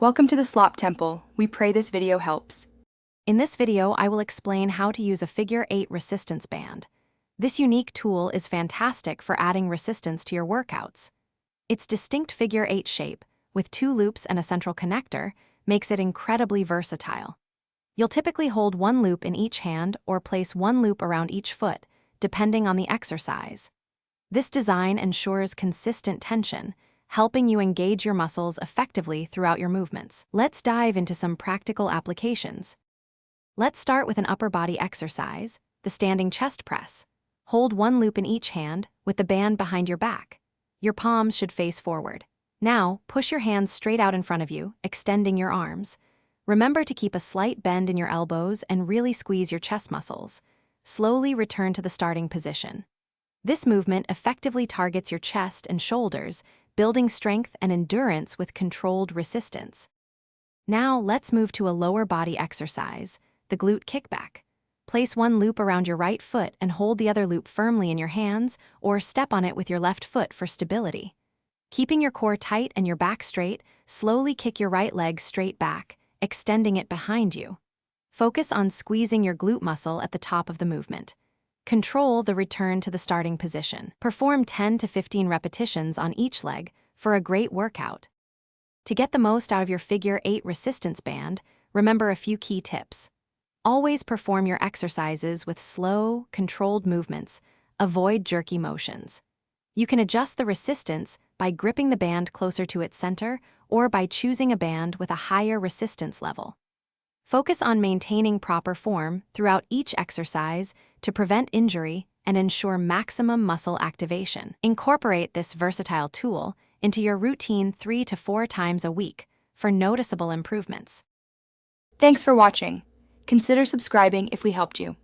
Welcome to the Slop Temple. We pray this video helps. In this video, I will explain how to use a figure 8 resistance band. This unique tool is fantastic for adding resistance to your workouts. Its distinct figure 8 shape, with 2 loops and a central connector, makes it incredibly versatile. You'll typically hold 1 loop in each hand or place 1 loop around each foot, depending on the exercise. This design ensures consistent tension, helping you engage your muscles effectively throughout your movements. Let's dive into some practical applications. Let's start with an upper body exercise, the standing chest press. Hold 1 loop in each hand, with the band behind your back. Your palms should face forward. Now, push your hands straight out in front of you, extending your arms. Remember to keep a slight bend in your elbows and really squeeze your chest muscles. Slowly return to the starting position. This movement effectively targets your chest and shoulders, building strength and endurance with controlled resistance. Now, let's move to a lower body exercise, the glute kickback. Place 1 loop around your right foot and hold the other loop firmly in your hands or step on it with your left foot for stability. Keeping your core tight and your back straight, slowly kick your right leg straight back, extending it behind you. Focus on squeezing your glute muscle at the top of the movement. Control the return to the starting position. Perform 10 to 15 repetitions on each leg for a great workout. To get the most out of your figure 8 resistance band, remember a few key tips. Always perform your exercises with slow, controlled movements. Avoid jerky motions. You can adjust the resistance by gripping the band closer to its center or by choosing a band with a higher resistance level. Focus on maintaining proper form throughout each exercise to prevent injury and ensure maximum muscle activation. Incorporate this versatile tool into your routine 3 to 4 times a week for noticeable improvements. Thanks for watching. Consider subscribing if we helped you.